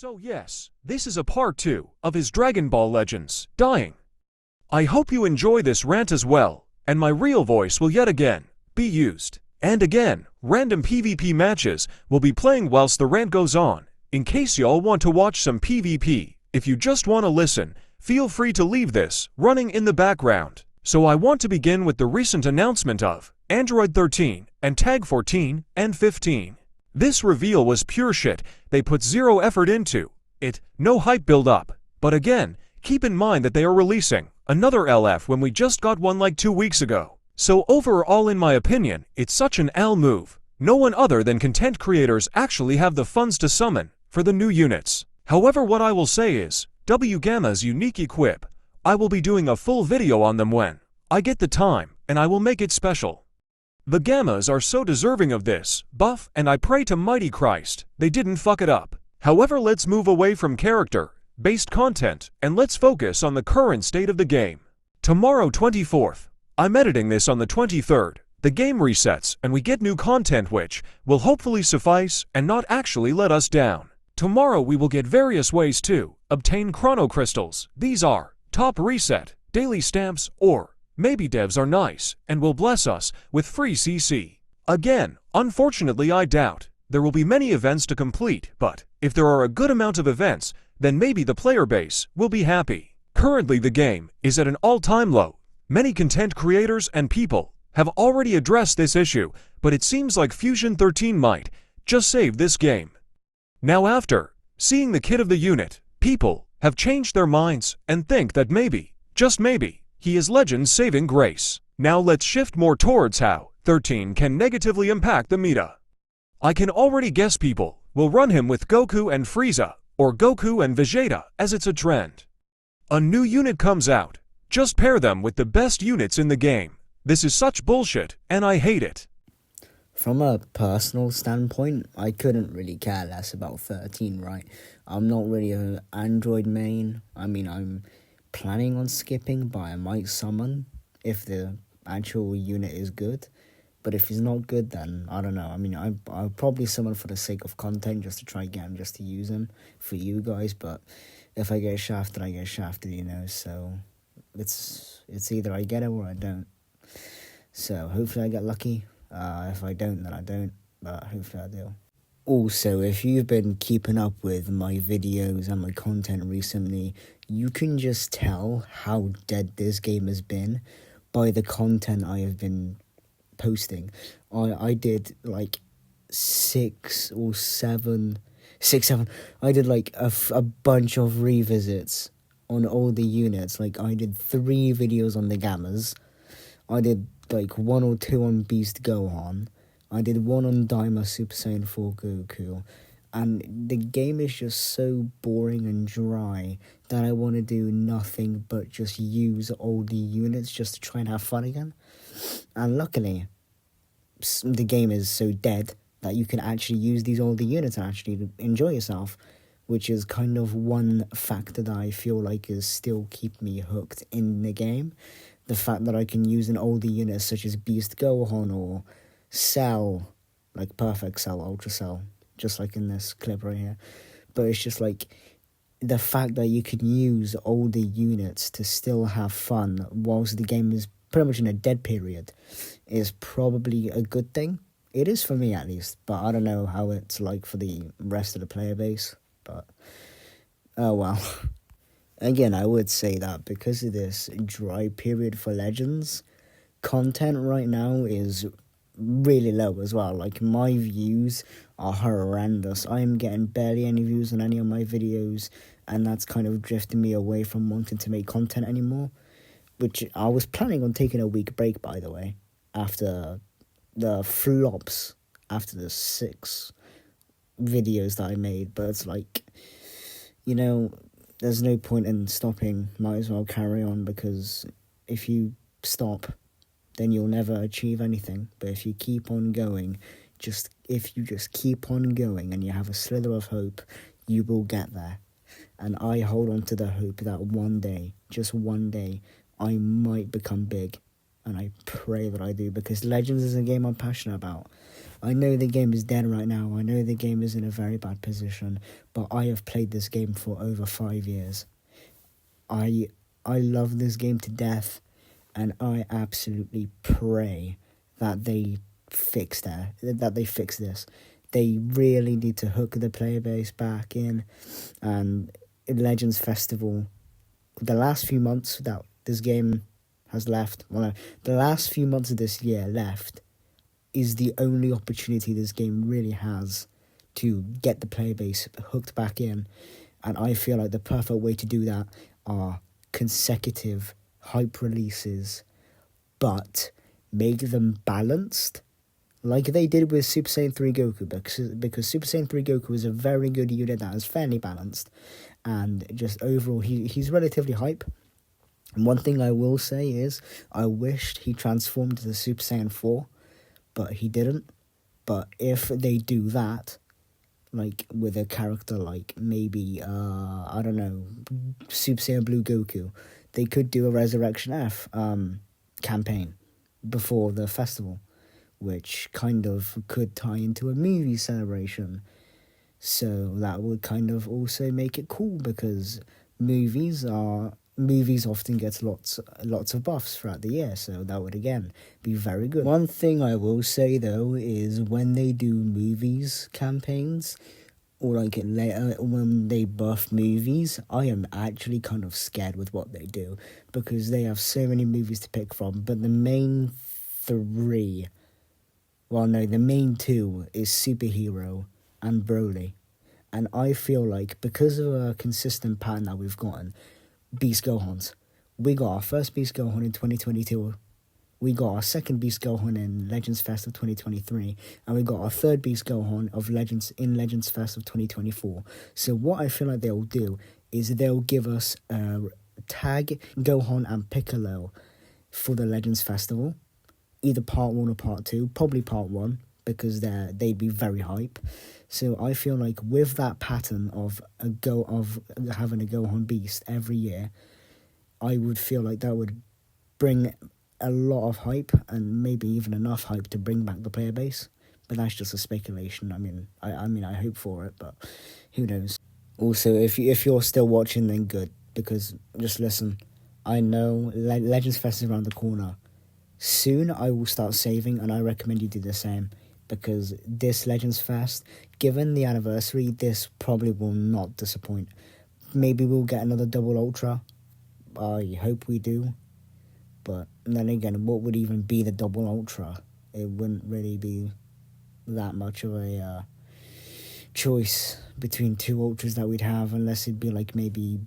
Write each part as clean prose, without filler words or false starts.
So yes, this is a part 2 of his Dragon Ball Legends, Dying. I hope you enjoy this rant as well, and my real voice will yet again be used. And again, random PvP matches will be playing whilst the rant goes on. In case y'all want to watch some PvP, if you just want to listen, feel free to leave this running in the background. So I want to begin with the recent announcement of Android 13 and Tag 14 and 15. This reveal was pure shit. They put zero effort into it, no hype build up. But again, keep in mind that they are releasing another LF when we just got one like 2 weeks ago. So overall, in my opinion, it's such an L move. No one other than content creators actually have the funds to summon for the new units. However, what I will say is, W Gamma's unique equip, I will be doing a full video on them when I get the time, and I will make it special. The Gammas are so deserving of this buff, and I pray to mighty Christ they didn't fuck it up. However, let's move away from character-based content, and let's focus on the current state of the game. Tomorrow 24th, I'm editing this on the 23rd, the game resets and we get new content which will hopefully suffice and not actually let us down. Tomorrow we will get various ways to obtain chrono crystals. These are top reset, daily stamps, or maybe devs are nice and will bless us with free CC. Again, unfortunately I doubt there will be many events to complete, but if there are a good amount of events, then maybe the player base will be happy. Currently the game is at an all-time low. Many content creators and people have already addressed this issue, but it seems like Fusion 13 might just save this game. Now after seeing the kit of the unit, people have changed their minds and think that maybe, just maybe, he is Legend's saving grace. Now let's shift more towards how 13 can negatively impact the meta. I can already guess people will run him with Goku and Frieza, or Goku and Vegeta, as it's a trend. A new unit comes out, just pair them with the best units in the game. This is such bullshit, and I hate it. From a personal standpoint, I couldn't really care less about 13, right? I'm not really an Android main. I mean, I'm planning on skipping, but I might summon if the actual unit is good. But if he's not good, then I don't know. I mean, I'll probably summon for the sake of content, just to try get him, just to use him for you guys. But if I get shafted, I get shafted, you know. So it's either I get it or I don't. So hopefully I get lucky. If I don't, then I don't. But hopefully I do. Also, if you've been keeping up with my videos and my content recently, you can just tell how dead this game has been by the content I have been posting. I did like 6 or 7. I did like a bunch of revisits on all the units. Like I did 3 videos on the Gammas. I did like 1 or 2 on Beast Gohan. I did 1 on Daima Super Saiyan 4 Goku. And the game is just so boring and dry that I want to do nothing but just use all the units just to try and have fun again. And luckily, the game is so dead that you can actually use these older units and actually enjoy yourself, which is kind of one factor that I feel like is still keep me hooked in the game. The fact that I can use an older unit such as Beast Gohan or Cell, like Perfect Cell, Ultra Cell, just like in this clip right here. But it's just like the fact that you can use older units to still have fun whilst the game is pretty much in a dead period is probably a good thing. It is for me at least, but I don't know how it's like for the rest of the player base. But oh well. Again, I would say that because of this dry period for Legends, content right now is really low as well. Like my views are horrendous. I am getting barely any views on any of my videos, and that's kind of drifting me away from wanting to make content anymore, which I was planning on taking a week break, by the way, after the flops, after the 6 videos that I made. But it's like, you know, there's no point in stopping. Might as well carry on, because if you stop, then you'll never achieve anything. But if you keep on going, if you just keep on going and you have a slither of hope, you will get there. And I hold on to the hope that one day, just one day, I might become big and I pray that I do, because Legends is a game I'm passionate about. I know the game is dead right now. I know the game is in a very bad position, but I have played this game for over 5 years. I love this game to death, and I absolutely pray that they fix this. They really need to hook the player base back in, and Legends Festival, the last few months that this game has left, the last few months of this year left, is the only opportunity this game really has to get the player base hooked back in. And I feel like the perfect way to do that are consecutive hype releases, but make them balanced, like they did with Super Saiyan 3 Goku, because Super Saiyan 3 Goku is a very good unit that is fairly balanced, and just overall he's relatively hype. And one thing I will say is, I wished he transformed to the Super Saiyan 4, but he didn't. But if they do that, like with a character like maybe, I don't know, Super Saiyan Blue Goku, they could do a Resurrection F campaign before the festival, which kind of could tie into a movie celebration. So that would kind of also make it cool, because movies often get lots of buffs throughout the year, so that would again be very good. One thing I will say though is, when they do movies campaigns, or like later when they buff movies, I am actually kind of scared with what they do, because they have so many movies to pick from. But the main three, the main two is Superhero and Broly. And I feel like, because of a consistent pattern that we've gotten, Beast Gohans. We got our first Beast Gohan in 2022. We got our second Beast Gohan in Legends Fest of 2023. And we got our third Beast Gohan of Legends Fest of 2024. So what I feel like they'll do is they'll give us Tag, Gohan and Piccolo for the Legends Festival. Either part 1 or part 2. Probably part 1, because they'd be very hype. So I feel like with that pattern of having a Gohan Beast every year, I would feel like that would bring a lot of hype, and maybe even enough hype to bring back the player base. But that's just a speculation. I mean, I hope for it, but who knows? Also, if you're still watching, then good, because just listen. I know Legends Fest is around the corner. Soon I will start saving, and I recommend you do the same, because this Legends Fest, given the anniversary, this probably will not disappoint. Maybe we'll get another double ultra. I hope we do. But then again, what would even be the double ultra? It wouldn't really be that much of a choice between two ultras that we'd have, unless it'd be like maybe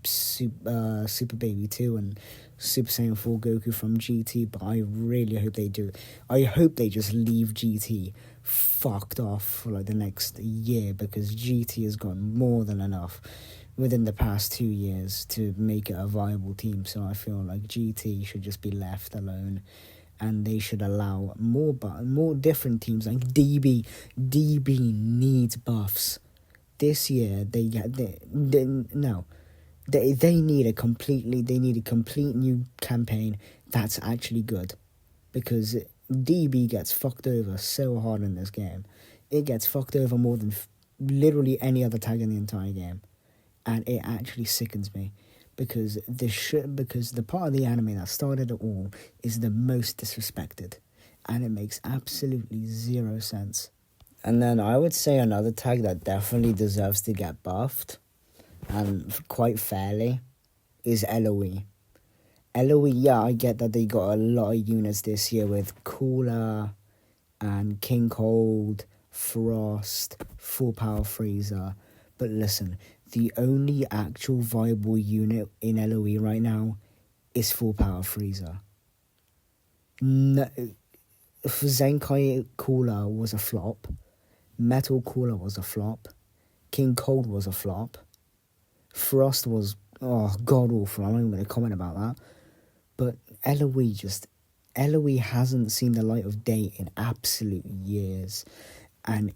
Super Baby 2 and Super Saiyan 4 Goku from GT. But I really hope they do. I hope they just leave GT fucked off for like the next year, because GT has gotten more than enough within the past 2 years to make it a viable team. So I feel like GT should just be left alone, and they should allow more different teams. Like DB needs buffs this year. They need a complete new campaign that's actually good, because DB gets fucked over so hard in this game. It gets fucked over more than literally any other tag in the entire game. And it actually sickens me, because the part of the anime that started it all is the most disrespected, and it makes absolutely zero sense. And then I would say another tag that definitely deserves to get buffed, and quite fairly, is LOE. LOE, yeah, I get that they got a lot of units this year with Cooler and King Cold, Frost, Full Power Freezer. But listen, the only actual viable unit in LOE right now is Full Power Freezer. No, Zenkai Cooler was a flop. Metal Cooler was a flop. King Cold was a flop. Frost was, god awful. I'm not even going to comment about that. But LOE hasn't seen the light of day in absolute years. And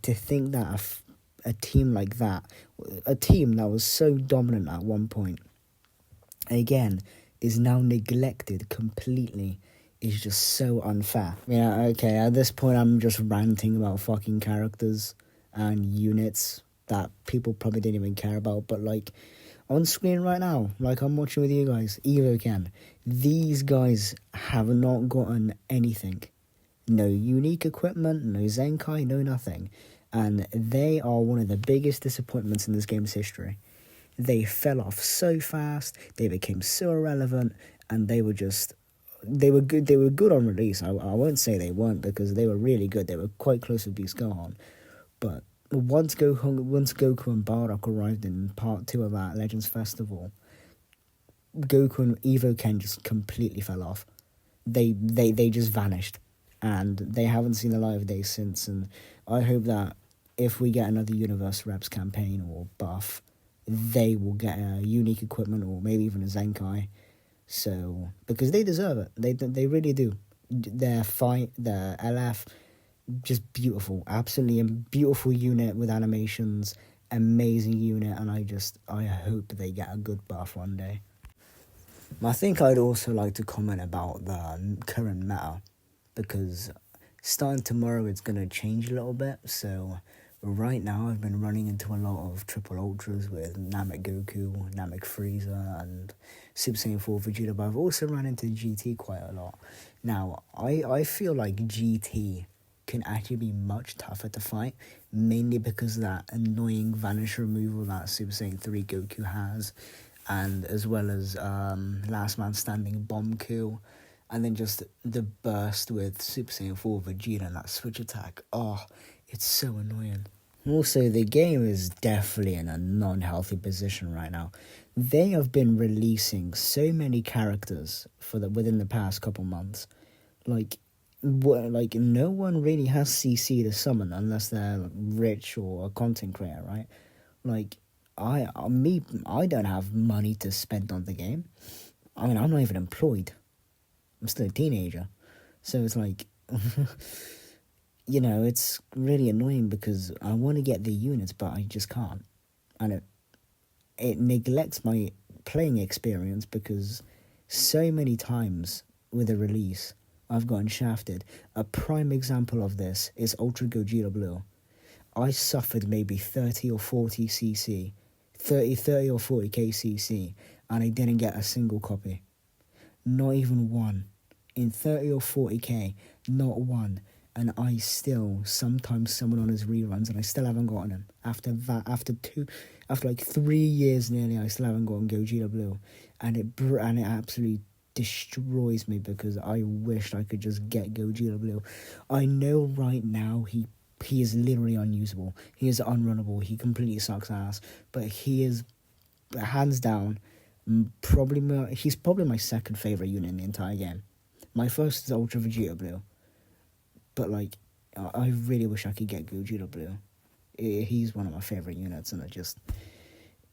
to think that a team like that, a team that was so dominant at one point, again, is now neglected completely, is just so unfair. Yeah, okay, at this point I'm just ranting about fucking characters and units that people probably didn't even care about, but like on screen right now, like I'm watching with you guys, Evo Ken, these guys have not gotten anything. No unique equipment, no Zenkai, no nothing. And they are one of the biggest disappointments in this game's history. They fell off so fast, they became so irrelevant, and they were good. They were good on release. I won't say they weren't, because they were really good. They were quite close to Beast Gohan. But once Goku and Bardock arrived in part 2 of that Legends Festival, Goku and Evo Ken just completely fell off. They just vanished, and they haven't seen the light of day since. And I hope that if we get another Universe Reps campaign or buff, they will get a unique equipment or maybe even a Zenkai. So, because they deserve it. They really do. Their fight, their LF, just beautiful. Absolutely a beautiful unit with animations. Amazing unit, and I hope they get a good buff one day. I think I'd also like to comment about the current meta, because starting tomorrow it's going to change a little bit. So right now I've been running into a lot of triple ultras with Namek Goku, Namek Frieza, and Super Saiyan 4 Vegeta, but I've also run into GT quite a lot. Now, I feel like GT can actually be much tougher to fight, mainly because of that annoying vanish removal that Super Saiyan 3 Goku has, and as well as Last Man Standing Bomb Kill, and then just the burst with Super Saiyan 4 Vegeta and that switch attack. Oh, it's so annoying. Also, the game is definitely in a non-healthy position right now. They have been releasing so many characters within the past couple months. Like no one really has CC to summon unless they're rich or a content creator, right? Like, I don't have money to spend on the game. I mean, I'm not even employed. I'm still a teenager. So it's like, it's really annoying because I want to get the units, but I just can't. And it neglects my playing experience, because so many times with a release, I've gotten shafted. A prime example of this is Ultra Gogeta Blue. I suffered maybe 30 or 40 CC, 30 or 40k CC, and I didn't get a single copy. Not even one. In 30 or 40k, not one. And I still sometimes summon on his reruns, and I still haven't gotten him. After like 3 years nearly, I still haven't gotten Gogeta Blue. And it absolutely destroys me, because I wished I could just get Gogeta Blue. I know right now he is literally unusable. He is unrunnable. He completely sucks ass. But he is, hands down, he's probably my second favourite unit in the entire game. My first is Ultra Vegeta Blue. But, like, I really wish I could get Gogeta Blue. He's one of my favourite units, and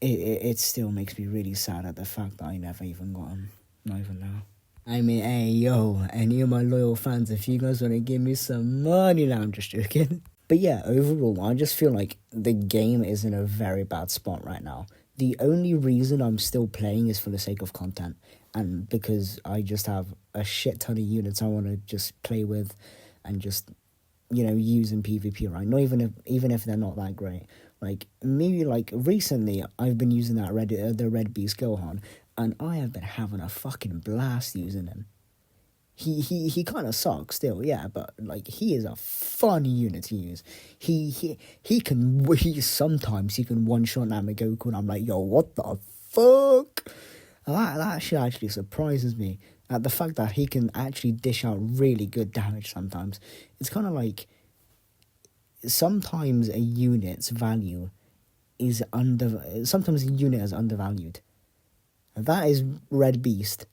it still makes me really sad at the fact that I never even got him. Not even now. I mean, hey, yo, any of my loyal fans, if you guys want to give me some money, now I'm just joking. But yeah, overall, I just feel like the game is in a very bad spot right now. The only reason I'm still playing is for the sake of content, and because I just have a shit ton of units I want to just play with and just, use in PvP, right? Not even if they're not that great. Like, maybe, like, recently, I've been using the Red Beast Gohan, and I have been having a fucking blast using him. He kind of sucks still, yeah, but, like, he is a fun unit to use. Sometimes he can one-shot Namek Goku, and I'm like, yo, what the fuck? That shit actually surprises me. The fact that he can actually dish out really good damage sometimes. It's kind of like, sometimes a unit's value is sometimes a unit is undervalued. That is Red Beast.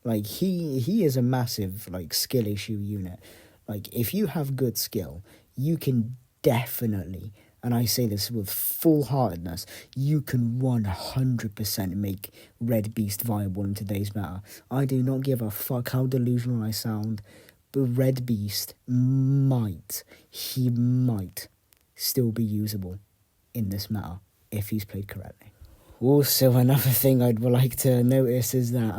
Like, he is a massive, like, skill issue unit. Like, if you have good skill, you can definitely, and I say this with full-heartedness, you can 100% make Red Beast viable in today's meta. I do not give a fuck how delusional I sound, but Red Beast might still be usable in this meta if he's played correctly. Also, another thing I'd like to notice is that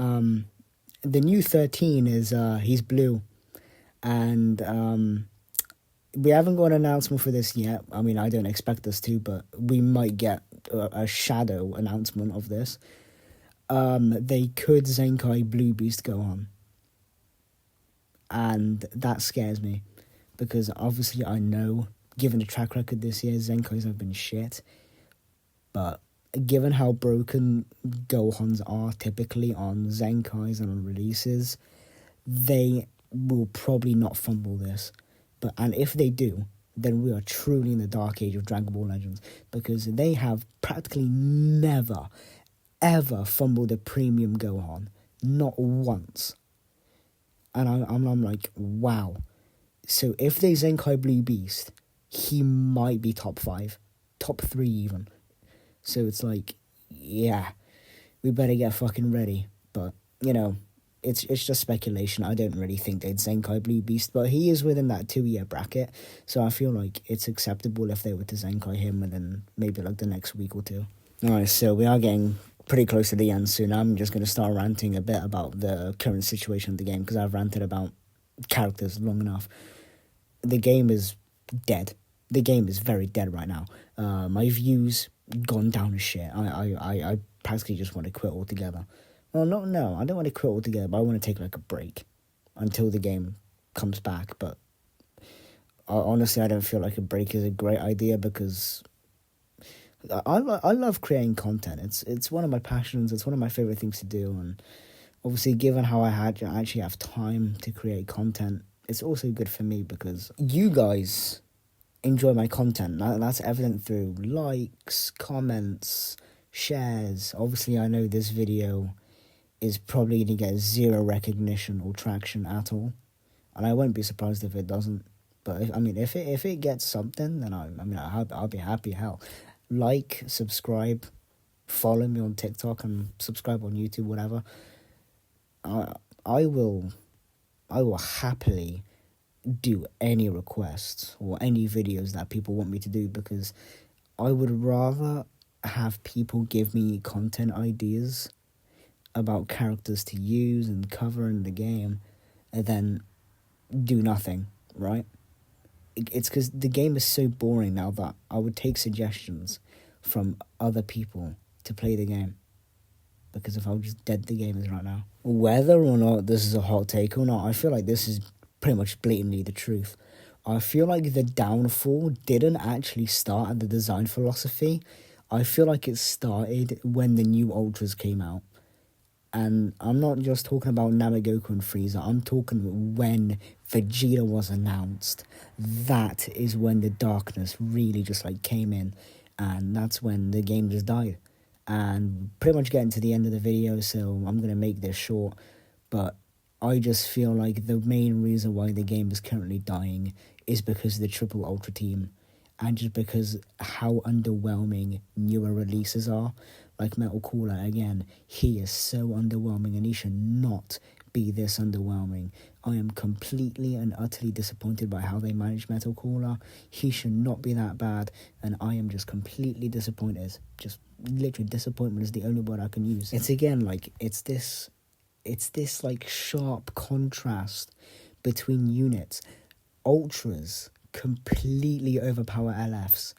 the new 13 is he's blue, and we haven't got an announcement for this yet. I mean, I don't expect us to, but we might get a shadow announcement of this. They could Zenkai Blue Beast go on, and that scares me, because obviously I know, given the track record this year, Zenkais have been shit, but given how broken Gohans are typically on Zenkais and on releases, they will probably not fumble this. And if they do, then we are truly in the dark age of Dragon Ball Legends, because they have practically never, ever fumbled a premium Gohan. Not once. And I'm like, wow. So if they Zenkai Blue Beast, he might be top 5, top 3 even. So it's like, yeah, we better get fucking ready. But, you know, it's just speculation. I don't really think they'd Zenkai Blue Beast, but he is within that 2-year bracket. So I feel like it's acceptable if they were to Zenkai him within maybe like the next week or two. Alright, so we are getting pretty close to the end soon. I'm just going to start ranting a bit about the current situation of the game, because I've ranted about characters long enough. The game is dead. The game is very dead right now. My views gone down as shit. I practically just want to quit altogether. Well, no, I don't want to quit altogether, but I want to take like a break until the game comes back. But honestly, I don't feel like a break is a great idea, because I love creating content. It's one of my passions. It's one of my favorite things to do, and obviously, given how I actually have time to create content, it's also good for me because you guys enjoy my content. That's evident through likes, comments, shares. Obviously, I know this video is probably going to get zero recognition or traction at all, and I won't be surprised if it doesn't. But if it gets something, then I'll be happy. Hell, like, subscribe, follow me on TikTok, and subscribe on YouTube, whatever. I will happily do any requests or any videos that people want me to do, because I would rather have people give me content ideas about characters to use and cover in the game than do nothing, right? It's because the game is so boring now that I would take suggestions from other people to play the game, because of how just dead the game is right now. Whether or not this is a hot take or not, I feel like this is pretty much blatantly the truth. I feel like the downfall didn't actually start at the design philosophy. I feel like it started when the new Ultras came out. And I'm not just talking about Namagoku and Frieza, I'm talking when Vegeta was announced. That is when the darkness really just came in, and that's when the game just died. And pretty much getting to the end of the video, so I'm going to make this short, but I just feel like the main reason why the game is currently dying is because of the Triple Ultra team, and just because how underwhelming newer releases are. Like Metal Cooler, again, he is so underwhelming, and he should not be this underwhelming. I am completely and utterly disappointed by how they managed Metal Cooler. He should not be that bad, and I am just completely disappointed. Just literally disappointment is the only word I can use. It's again it's this sharp contrast between units. Ultras completely overpower LFs,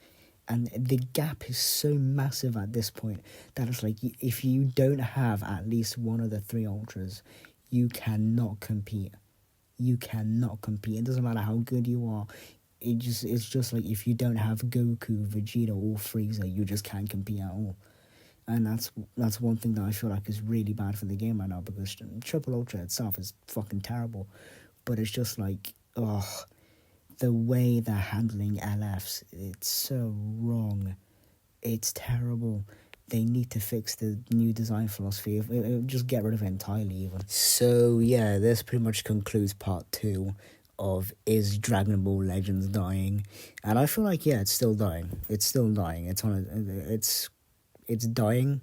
and the gap is so massive at this point that it's if you don't have at least one of the 3 Ultras, you cannot compete. You cannot compete. It doesn't matter how good you are. It's just if you don't have Goku, Vegeta, or Frieza, you just can't compete at all. And that's one thing that I feel like is really bad for the game right now, because Triple Ultra itself is fucking terrible. But it's just the way they're handling LFs, it's so wrong. It's terrible. They need to fix the new design philosophy. Just get rid of it entirely, even. So, yeah, this pretty much concludes part 2 of Is Dragon Ball Legends Dying? And I feel like, yeah, it's still dying. It's still dying. It's dying,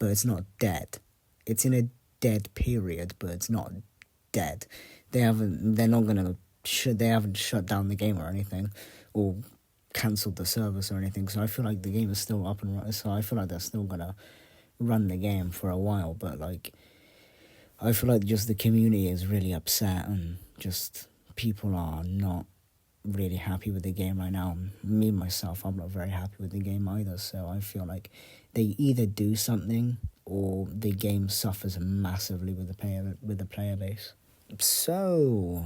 but it's not dead. It's in a dead period, but it's not dead. They haven't shut down the game or anything, or cancelled the service or anything, so I feel like the game is still up and running, so I feel like they're still gonna run the game for a while. But I feel like just the community is really upset and just people are not really happy with the game right now. Me, myself, I'm not very happy with the game either, so I feel like they either do something or the game suffers massively with the player base. So,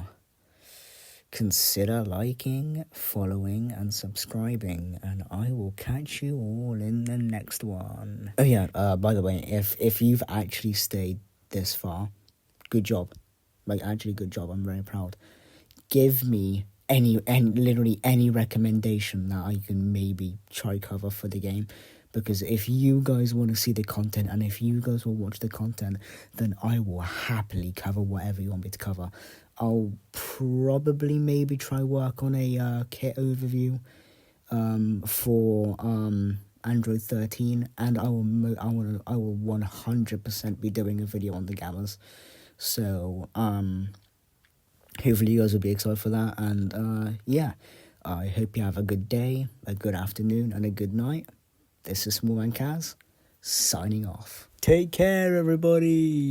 consider liking, following, and subscribing, and I will catch you all in the next one. Oh yeah, by the way, if you've actually stayed this far, good job. Like, actually, good job. I'm very proud. Give me literally any recommendation that I can maybe try cover for the game. Because if you guys want to see the content and if you guys will watch the content, then I will happily cover whatever you want me to cover. I'll probably maybe try work on a kit overview for Android 13, and I will 100% be doing a video on the gammas. So hopefully you guys will be excited for that, and yeah, I hope you have a good day, a good afternoon, and a good night. This is Small Man Kaz, signing off. Take care, everybody!